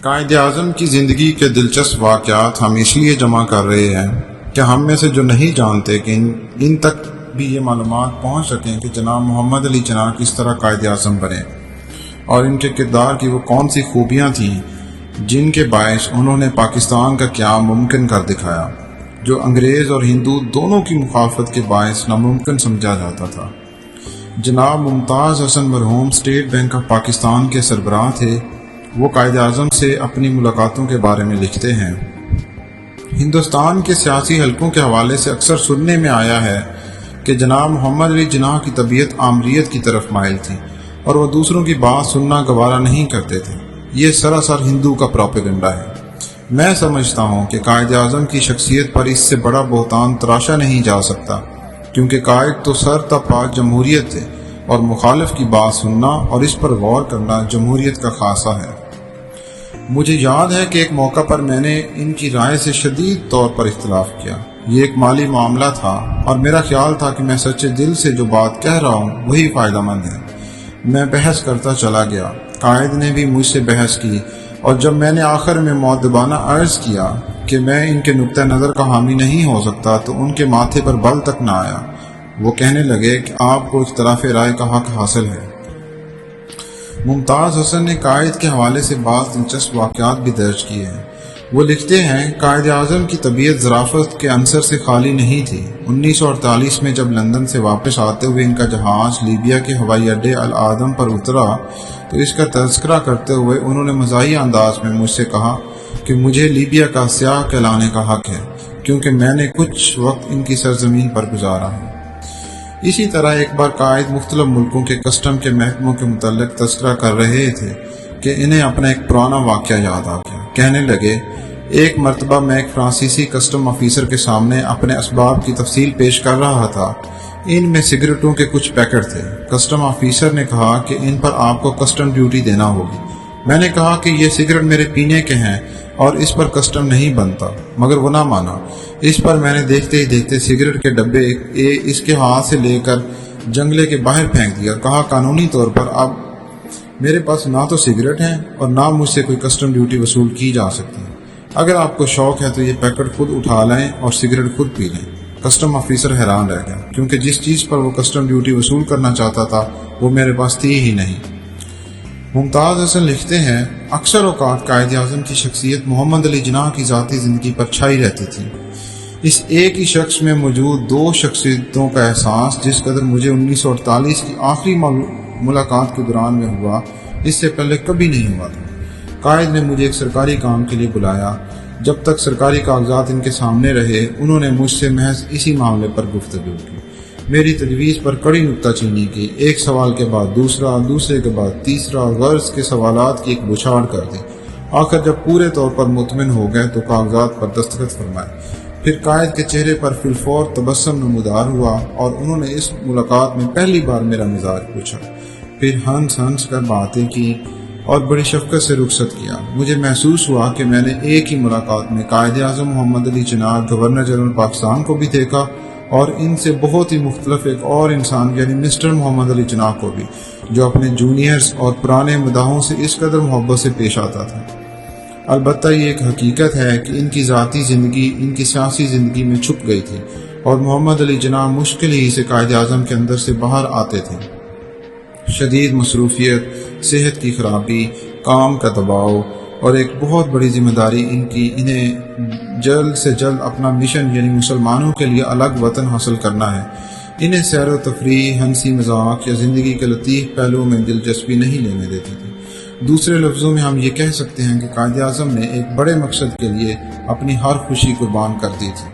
قائد اعظم کی زندگی کے دلچسپ واقعات ہم اس لیے جمع کر رہے ہیں کہ ہم میں سے جو نہیں جانتے کہ ان تک بھی یہ معلومات پہنچ سکیں کہ جناب محمد علی جناح کس طرح قائد اعظم بنے اور ان کے کردار کی وہ کون سی خوبیاں تھیں جن کے باعث انہوں نے پاکستان کا قیام ممکن کر دکھایا، جو انگریز اور ہندو دونوں کی مخالفت کے باعث ناممکن سمجھا جاتا تھا۔ جناب ممتاز حسن مرحوم اسٹیٹ بینک آف پاکستان کے سربراہ تھے۔ وہ قائد اعظم سے اپنی ملاقاتوں کے بارے میں لکھتے ہیں، ہندوستان کے سیاسی حلقوں کے حوالے سے اکثر سننے میں آیا ہے کہ جناب محمد علی جناح کی طبیعت آمریت کی طرف مائل تھی اور وہ دوسروں کی بات سننا گوارا نہیں کرتے تھے۔ یہ سراسر ہندو کا پروپیگنڈا ہے۔ میں سمجھتا ہوں کہ قائد اعظم کی شخصیت پر اس سے بڑا بہتان تراشا نہیں جا سکتا، کیونکہ قائد تو سر تا پا جمہوریت تھے اور مخالف کی بات سننا اور اس پر غور کرنا جمہوریت کا خاصہ ہے۔ مجھے یاد ہے کہ ایک موقع پر میں نے ان کی رائے سے شدید طور پر اختلاف کیا۔ یہ ایک مالی معاملہ تھا اور میرا خیال تھا کہ میں سچے دل سے جو بات کہہ رہا ہوں وہی فائدہ مند ہے۔ میں بحث کرتا چلا گیا، قائد نے بھی مجھ سے بحث کی، اور جب میں نے آخر میں مؤدبانہ عرض کیا کہ میں ان کے نقطہ نظر کا حامی نہیں ہو سکتا تو ان کے ماتھے پر بل تک نہ آیا۔ وہ کہنے لگے کہ آپ کو اختلاف رائے کا حق حاصل ہے۔ ممتاز حسن نے قائد کے حوالے سے بعض دلچسپ واقعات بھی درج کیے ہیں۔ وہ لکھتے ہیں، قائد اعظم کی طبیعت ظرافت کے عنصر سے خالی نہیں تھی۔ 1948 میں جب لندن سے واپس آتے ہوئے ان کا جہاز لیبیا کے ہوائی اڈے العدم پر اترا تو اس کا تذکرہ کرتے ہوئے انہوں نے مزاحیہ انداز میں مجھ سے کہا کہ مجھے لیبیا کا سیاح کہلانے کا حق ہے، کیونکہ میں نے کچھ وقت ان کی سرزمین پر گزارا ہے۔ اسی طرح ایک بار قائد مختلف ملکوں کے کسٹم کے محکموں کے متعلق تذکرہ کر رہے تھے کہ انہیں اپنا ایک پرانا واقعہ یاد آ گیا۔ کہنے لگے، ایک مرتبہ میں ایک فرانسیسی کسٹم آفیسر کے سامنے اپنے اسباب کی تفصیل پیش کر رہا تھا۔ ان میں سگریٹوں کے کچھ پیکٹ تھے۔ کسٹم آفیسر نے کہا کہ ان پر آپ کو کسٹم ڈیوٹی دینا ہوگی۔ میں نے کہا کہ یہ سگریٹ میرے پینے کے ہیں اور اس پر کسٹم نہیں بنتا، مگر وہ نہ مانا۔ اس پر میں نے دیکھتے ہی دیکھتے سگریٹ کے ڈبے اس کے ہاتھ سے لے کر جنگلے کے باہر پھینک دیا۔ کہا، قانونی طور پر اب میرے پاس نہ تو سگریٹ ہیں اور نہ مجھ سے کوئی کسٹم ڈیوٹی وصول کی جا سکتی۔ اگر آپ کو شوق ہے تو یہ پیکٹ خود اٹھا لیں اور سگریٹ خود پی لیں۔ کسٹم آفیسر حیران رہ گیا، کیونکہ جس چیز پر وہ کسٹم ڈیوٹی وصول کرنا چاہتا تھا وہ میرے پاس تھی ہی نہیں۔ ممتاز حسن لکھتے ہیں، اکثر اوقات قائد اعظم کی شخصیت محمد علی جناح کی ذاتی زندگی پر چھائی رہتی تھی۔ اس ایک ہی شخص میں موجود دو شخصیتوں کا احساس جس قدر مجھے 1948 کی آخری ملاقات کے دوران میں ہوا، اس سے پہلے کبھی نہیں ہوا تھا۔ قائد نے مجھے ایک سرکاری کام کے لیے بلایا۔ جب تک سرکاری کاغذات ان کے سامنے رہے انہوں نے مجھ سے محض اسی معاملے پر گفتگو کی، میری تجویز پر کڑی نکتہ چینی کی، ایک سوال کے بعد دوسرا، دوسرے کے بعد تیسرا، غرض کے سوالات کی ایک بچھاڑ کر دی۔ آخر جب پورے طور پر مطمئن ہو گئے تو کاغذات پر دستخط فرمائے۔ پھر قائد کے چہرے پر فی الفور تبسم نمودار ہوا اور انہوں نے اس ملاقات میں پہلی بار میرا مزاج پوچھا، پھر ہنس ہنس کر باتیں کی اور بڑی شفقت سے رخصت کیا۔ مجھے محسوس ہوا کہ میں نے ایک ہی ملاقات میں قائد اعظم محمد علی جناح، گورنر جنرل پاکستان کو بھی دیکھا اور ان سے بہت ہی مختلف ایک اور انسان یعنی مسٹر محمد علی جناح کو بھی، جو اپنے جونیئرز اور پرانے مداحوں سے اس قدر محبت سے پیش آتا تھا۔ البتہ یہ ایک حقیقت ہے کہ ان کی ذاتی زندگی ان کی سیاسی زندگی میں چھپ گئی تھی اور محمد علی جناح مشکل ہی سے قائد اعظم کے اندر سے باہر آتے تھے۔ شدید مصروفیت، صحت کی خرابی، کام کا دباؤ اور ایک بہت بڑی ذمہ داری انہیں جلد سے جلد اپنا مشن یعنی مسلمانوں کے لیے الگ وطن حاصل کرنا ہے۔ انہیں سیر و تفریح، ہنسی مذاق یا زندگی کے لطیف پہلوؤں میں دلچسپی نہیں لینے دیتی تھی۔ دوسرے لفظوں میں ہم یہ کہہ سکتے ہیں کہ قائد اعظم نے ایک بڑے مقصد کے لیے اپنی ہر خوشی قربان کر دی تھی۔